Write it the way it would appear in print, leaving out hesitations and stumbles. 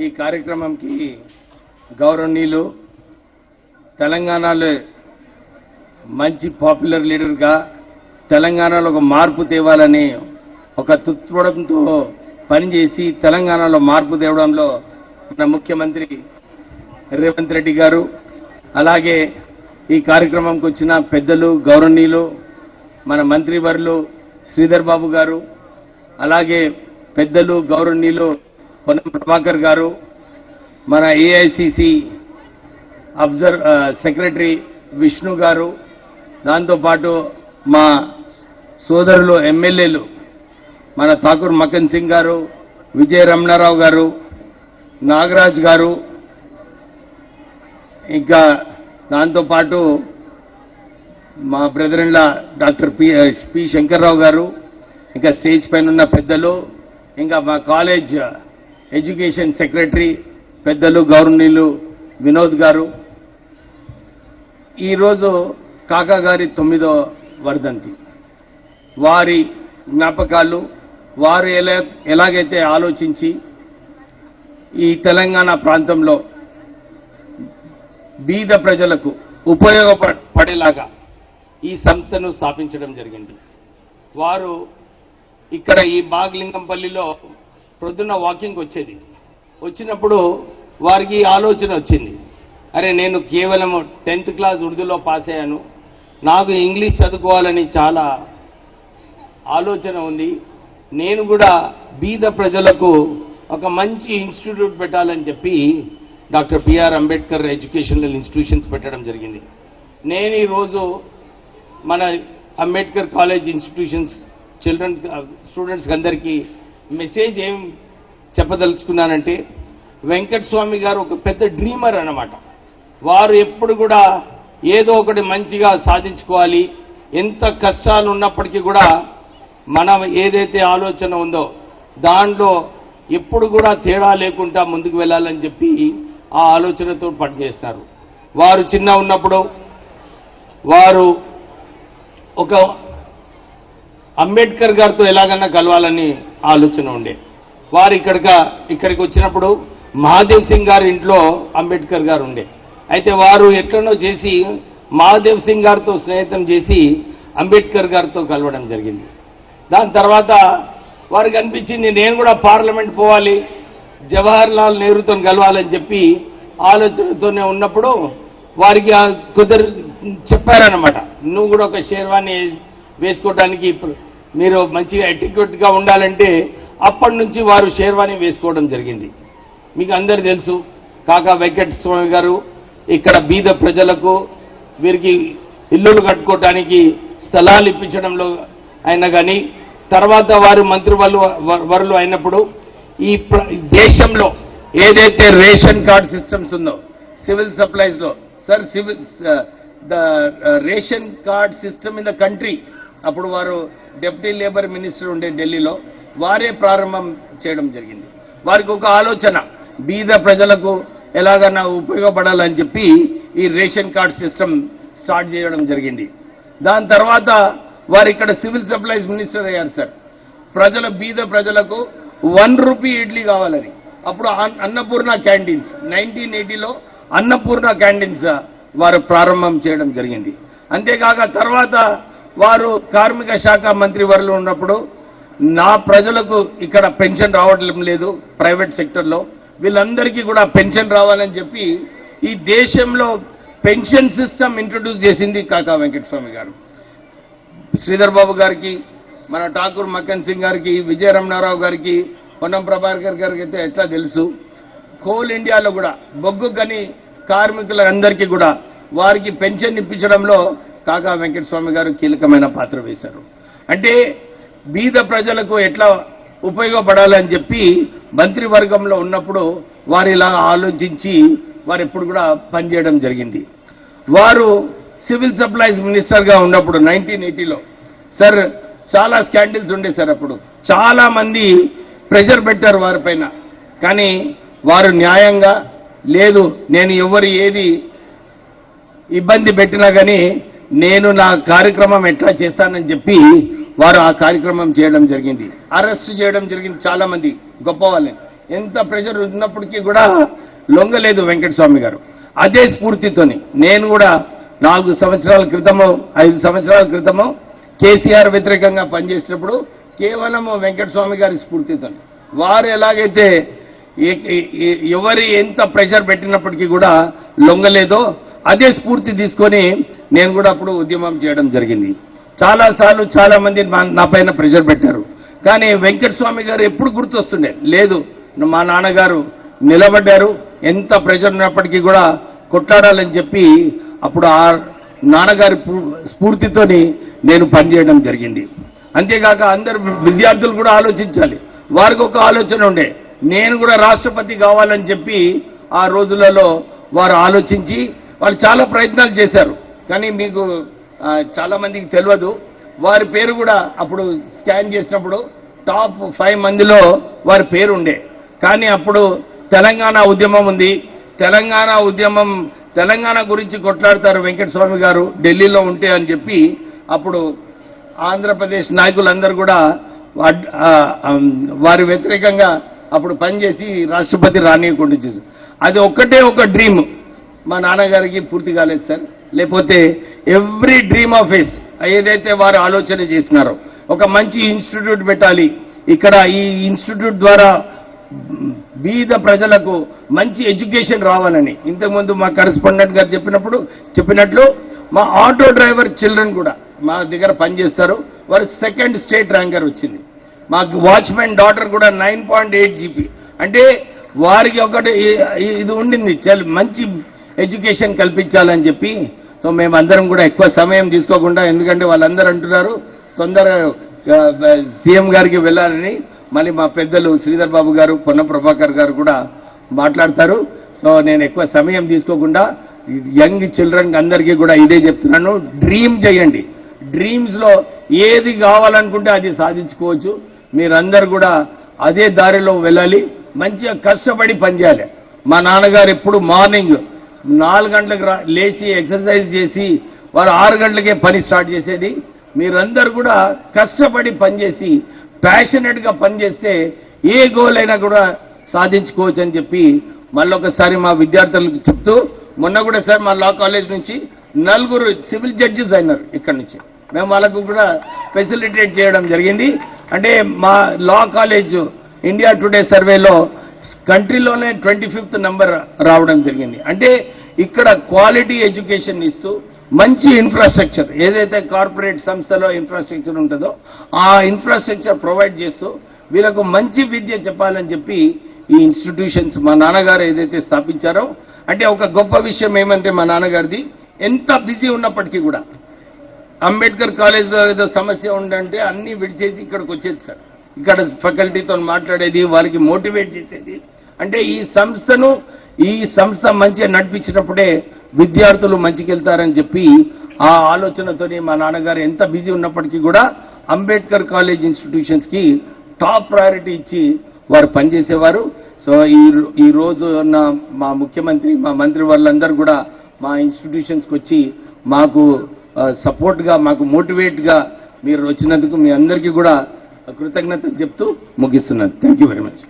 ఈ కార్యక్రమంకి గౌరవనీయులు తెలంగాణలో మంచి పాపులర్ లీడర్గా తెలంగాణలో ఒక మార్పు తేవాలని ఒక తుత్వడంతో పనిచేసి తెలంగాణలో మార్పు తేవడంలో మన ముఖ్యమంత్రి రేవంత్ రెడ్డి గారు, అలాగే ఈ కార్యక్రమంకి వచ్చిన పెద్దలు గౌరవనీయులు మన మంత్రివర్యులు శ్రీధర్ బాబు గారు, అలాగే పెద్దలు గౌరవనీయులు పొన్నం ప్రభాకర్ గారు, మన ఏఐసిసి సెక్రటరీ విష్ణు గారు, దాంతోపాటు మా సోదరులు ఎమ్మెల్యేలు మన ఠాకూర్ మక్కన్ సింగ్ గారు, విజయ రమణారావు గారు, నాగరాజ్ గారు, ఇంకా దాంతోపాటు మా బ్రదర్-ఇన్-లా డాక్టర్ పి శంకర్రావు గారు, ఇంకా స్టేజ్ పైన ఉన్న పెద్దలు, ఇంకా మా కాలేజ్ ఎడ్యుకేషన్ సెక్రటరీ పెద్దలు గౌరవనీయులు వినోద్ గారు. ఈరోజు కాకా గారి 9వ వర్ధంతి. వారి జ్ఞాపకాలు, వారు ఎలాగైతే ఆలోచించి ఈ తెలంగాణ ప్రాంతంలో బీద ప్రజలకు ఉపయోగపడేలాగా ఈ సంస్థను స్థాపించడం జరిగింది. వారు ఇక్కడ ఈ బాగ్లింగంపల్లిలో ప్రొద్దున వాకింగ్ వచ్చినప్పుడు వారికి ఆలోచన వచ్చింది, అరే నేను కేవలం 10th క్లాస్ ఉర్దూలో పాస్ అయ్యాను, నాకు ఇంగ్లీష్ చదువుకోవాలని చాలా ఆలోచన ఉంది, నేను కూడా బీద ప్రజలకు ఒక మంచి ఇన్స్టిట్యూట్ పెట్టాలని చెప్పి doctor BR Ambedkar educational institutions పెట్టడం జరిగింది. నేను ఈరోజు మన అంబేద్కర్ కాలేజ్ ఇన్స్టిట్యూషన్స్ స్టూడెంట్స్ అందరికీ మెసేజ్ ఏం చెప్పదలుచుకున్నానంటే, వెంకటస్వామి గారు ఒక పెద్ద డ్రీమర్ అన్నమాట. వారు ఎప్పుడు కూడా ఏదో ఒకటి మంచిగా సాధించుకోవాలి, ఎంత కష్టాలు ఉన్నప్పటికీ కూడా మనం ఏదైతే ఆలోచన ఉందో దాంట్లో ఎప్పుడు కూడా తేడా లేకుండా ముందుకు వెళ్ళాలని చెప్పి ఆ ఆలోచనతో పనిచేస్తారు. వారు చిన్న ఉన్నప్పుడు వారు ఒక అంబేద్కర్ గారితో ఎలాగన్నా కలవాలని ఆలోచన ఉండే. వారు ఇక్కడికి వచ్చినప్పుడు మహాదేవ్ సింగ్ గారి ఇంట్లో అంబేద్కర్ గారు ఉండే. అయితే వారు ఎట్లనో చేసి మహాదేవ్ సింగ్ గారితో స్నేహితం చేసి అంబేద్కర్ గారితో కలవడం జరిగింది. దాని తర్వాత వారికి అనిపించింది, నేను కూడా పార్లమెంట్ పోవాలి, జవహర్ లాల్ నెహ్రూతో కలవాలని చెప్పి ఆలోచనతోనే ఉన్నప్పుడు వారికి చెప్పారన్నమాట, నువ్వు కూడా ఒక షేర్వాణి వేసుకోవడానికి మీరు మంచిగా ఎటిక్యూట్గా ఉండాలంటే అప్పటి నుంచి వారు షేర్వాణి వేసుకోవడం జరిగింది. మీకు అందరు తెలుసు, కాకా వెంకటస్వామి గారు ఇక్కడ బీద ప్రజలకు వీరికి ఇల్లులు కట్టుకోవడానికి స్థలాలు ఇప్పించడంలో అయినా కానీ, తర్వాత వారు మంత్రివర్యులు అయినప్పుడు ఈ దేశంలో ఏదైతే రేషన్ కార్డ్ సిస్టమ్స్ ఉందో సివిల్ సప్లైస్ లో, sir the ration card system in the country, అప్పుడు వారు డిప్యూటీ లేబర్ మినిస్టర్ ఉండే ఢిల్లీలో, వారే ప్రారంభం చేయడం జరిగింది. వారికి ఒక ఆలోచన, బీద ప్రజలకు ఎలాగన్నా ఉపయోగపడాలని చెప్పి ఈ రేషన్ కార్డ్ సిస్టమ్ స్టార్ట్ చేయడం జరిగింది. దాని తర్వాత వారు ఇక్కడ సివిల్ సప్లైస్ మినిస్టర్ అయ్యారు. సార్ బీద ప్రజలకు 1 రూపీ ఇడ్లీ కావాలని అప్పుడు అన్నపూర్ణ క్యాంటీన్స్ 1980లో అన్నపూర్ణ క్యాంటీన్స్ వారు ప్రారంభం చేయడం జరిగింది. అంతేకాక తర్వాత వారు కార్మిక శాఖ మంత్రివర్యులు ఉన్నప్పుడు నా ప్రజలకు ఇక్కడ పెన్షన్ రావడం లేదు, ప్రైవేట్ సెక్టర్లో వీళ్ళందరికీ కూడా పెన్షన్ రావాలని చెప్పి ఈ దేశంలో పెన్షన్ సిస్టమ్ ఇంట్రొడ్యూస్ చేసింది కాకా వెంకటస్వామి గారు. శ్రీధర్ బాబు గారికి, మన ఠాకూర్ మక్కన్ సింగ్ గారికి, విజయ రమణారావు గారికి, పొన్నం ప్రభాకర్ గారికి అయితే ఎట్లా తెలుసు, కోల్ ఇండియాలో కూడా బొగ్గు గని కార్మికులందరికీ కూడా వారికి పెన్షన్ ఇప్పించడంలో కాకా వెంకటస్వామి గారు కీలకమైన పాత్ర వేశారు. అంటే బీద ప్రజలకు ఎట్లా ఉపయోగపడాలని చెప్పి మంత్రివర్గంలో ఉన్నప్పుడు వారు ఇలా ఆలోచించి వారు ఎప్పుడు కూడా పనిచేయడం జరిగింది. వారు సివిల్ సప్లైస్ మినిస్టర్గా ఉన్నప్పుడు 1980లో సార్ చాలా స్కాండిల్స్ ఉండే సార్. అప్పుడు చాలా మంది ప్రెషర్ పెట్టారు వారిపైన, కానీ వారు న్యాయంగా లేదు, నేను ఎవరు ఏది ఇబ్బంది పెట్టినా కానీ నేను నా కార్యక్రమం ఎట్లా చేస్తానని చెప్పి వారు ఆ కార్యక్రమం చేయడం జరిగింది. అరెస్ట్ చేయడం జరిగింది చాలా మంది గొప్ప వాళ్ళని. ఎంత ప్రెషర్ ఉన్నప్పటికీ కూడా లొంగలేదు వెంకటస్వామి గారు. అదే స్ఫూర్తితోని నేను కూడా 4 సంవత్సరాల క్రితమో 5 సంవత్సరాల క్రితమో కేసీఆర్ వ్యతిరేకంగా పనిచేసినప్పుడు కేవలం వెంకటస్వామి గారి స్ఫూర్తితో వారు ఎలాగైతే ఎవరి ఎంత ప్రెషర్ పెట్టినప్పటికీ కూడా లొంగలేదో అదే స్ఫూర్తి తీసుకొని నేను కూడా అప్పుడు ఉద్యమం చేయడం జరిగింది. చాలాసార్లు చాలా మంది నా పైన ప్రెషర్ పెట్టారు. కానీ వెంకటస్వామి గారు ఎప్పుడు గుర్తొస్తుండే లేదు, మా నాన్నగారు నిలబడ్డారు, ఎంత ప్రెషర్ ఉన్నప్పటికీ కూడా కొట్లాడాలని చెప్పి అప్పుడు ఆ నాన్నగారి స్ఫూర్తితోని నేను పనిచేయడం జరిగింది. అంతేకాక అందరు విద్యార్థులు కూడా ఆలోచించాలి. వారికి ఒక ఆలోచన ఉండే, నేను కూడా రాష్ట్రపతి కావాలని చెప్పి ఆ రోజులలో వారు ఆలోచించి వాళ్ళు చాలా ప్రయత్నాలు చేశారు. కానీ మీకు చాలా మందికి తెలియదు, వారి పేరు కూడా అప్పుడు స్కాన్ చేసినప్పుడు టాప్ 5 మందిలో వారి పేరు ఉండే. కానీ అప్పుడు తెలంగాణ ఉద్యమం ఉంది, తెలంగాణ గురించి కొట్లాడతారు వెంకటస్వామి గారు ఢిల్లీలో ఉంటే అని చెప్పి అప్పుడు ఆంధ్రప్రదేశ్ నాయకులందరూ కూడా వారి వ్యతిరేకంగా అప్పుడు పనిచేసి రాష్ట్రపతి రానియకుండా చేశారు. అది ఒక్కటే ఒక డ్రీమ్ మా నాన్నగారికి పూర్తి కాలేదు సార్. లేకపోతే ఎవ్రీ డ్రీమ్ ఆఫ్ హిస్ ఏదైతే వారు ఆలోచన చేసినారో ఒక మంచి ఇన్స్టిట్యూట్ పెట్టాలి, ఇక్కడ ఈ ఇన్స్టిట్యూట్ ద్వారా బీద ప్రజలకు మంచి ఎడ్యుకేషన్ రావాలని ఇంతకుముందు మా కరెస్పాండెంట్ గారు చెప్పినట్లు మా ఆటో డ్రైవర్ చిల్డ్రన్ కూడా మా దగ్గర పనిచేస్తారు. వారు 2nd స్టేట్ ర్యాంకర్ వచ్చింది. మాకు వాచ్మెన్ డాటర్ కూడా 9.8 GP. అంటే వారికి ఒకటి ఇది ఉండింది, మంచి ఎడ్యుకేషన్ కల్పించాలని చెప్పి. సో మేమందరం కూడా ఎక్కువ సమయం తీసుకోకుండా, ఎందుకంటే వాళ్ళందరూ అంటున్నారు తొందరగా సీఎం గారికి వెళ్ళాలని, మళ్ళీ మా పెద్దలు శ్రీధర్ బాబు గారు పొన్న ప్రభాకర్ గారు కూడా మాట్లాడతారు. సో నేను ఎక్కువ సమయం తీసుకోకుండా యంగ్ చిల్డ్రన్ అందరికీ కూడా ఇదే చెప్తున్నాను, డ్రీమ్ చేయండి. డ్రీమ్స్లో ఏది కావాలనుకుంటే అది సాధించుకోవచ్చు. మీరందరూ కూడా అదే దారిలో వెళ్ళాలి, మంచిగా కష్టపడి పనిచేయాలి. మా నాన్నగారు ఎప్పుడు మార్నింగ్ 4 గంటలకు లేచి ఎక్సర్సైజ్ చేసి వారు 6 గంటలకే పని స్టార్ట్ చేసేది. మీరందరూ కూడా కష్టపడి పనిచేసి ప్యాషనెట్గా పనిచేస్తే ఏ గోల్ అయినా కూడా సాధించుకోవచ్చు అని చెప్పి మళ్ళొకసారి మా విద్యార్థులకు చెప్తూ, మొన్న కూడా సార్ మా లా కాలేజ్ నుంచి 4 సివిల్ జడ్జెస్ అయినారు. ఇక్కడ నుంచి మేము వాళ్ళకు కూడా ఫెసిలిటేట్ చేయడం జరిగింది. అంటే మా లా కాలేజ్ ఇండియా టుడే సర్వేలో కంట్రీలోనే 25th నెంబర్ రావడం జరిగింది. అంటే ఇక్కడ క్వాలిటీ ఎడ్యుకేషన్ ఇస్తూ మంచి ఇన్ఫ్రాస్ట్రక్చర్, ఏదైతే కార్పొరేట్ సంస్థలో ఇన్ఫ్రాస్ట్రక్చర్ ఉంటుందో ఆ ఇన్ఫ్రాస్ట్రక్చర్ ప్రొవైడ్ చేస్తూ వీళ్ళకు మంచి విద్య చెప్పాలని చెప్పి ఈ ఇన్స్టిట్యూషన్స్ మా నాన్నగారు ఏదైతే స్థాపించారో, అంటే ఒక గొప్ప విషయం ఏమంటే మా నాన్నగారిది ఎంత బిజీ ఉన్నప్పటికీ కూడా అంబేద్కర్ కాలేజ్లో ఏదో సమస్య ఉందంటే అన్ని విడిచేసి ఇక్కడికి వచ్చేది సార్. ఇక్కడ ఫ్యాకల్టీతో మాట్లాడేది, వారికి మోటివేట్ చేసేది. అంటే ఈ సంస్థ మంచిగా నడిపించినప్పుడే విద్యార్థులు మంచికెళ్తారని చెప్పి ఆ ఆలోచనతోని మా నాన్నగారు ఎంత బిజీ ఉన్నప్పటికీ కూడా అంబేద్కర్ కాలేజ్ ఇన్స్టిట్యూషన్స్కి టాప్ ప్రయారిటీ ఇచ్చి వారు పనిచేసేవారు. సో ఈ రోజు ఉన్న మా ముఖ్యమంత్రి, మా మంత్రి వాళ్ళందరూ కూడా మా ఇన్స్టిట్యూషన్స్కి వచ్చి మాకు సపోర్ట్గా, మాకు మోటివేట్గా మీరు వచ్చినందుకు మీ అందరికీ కూడా కృతజ్ఞతలు చెప్తూ ముగిస్తున్నాను. Thank you very much.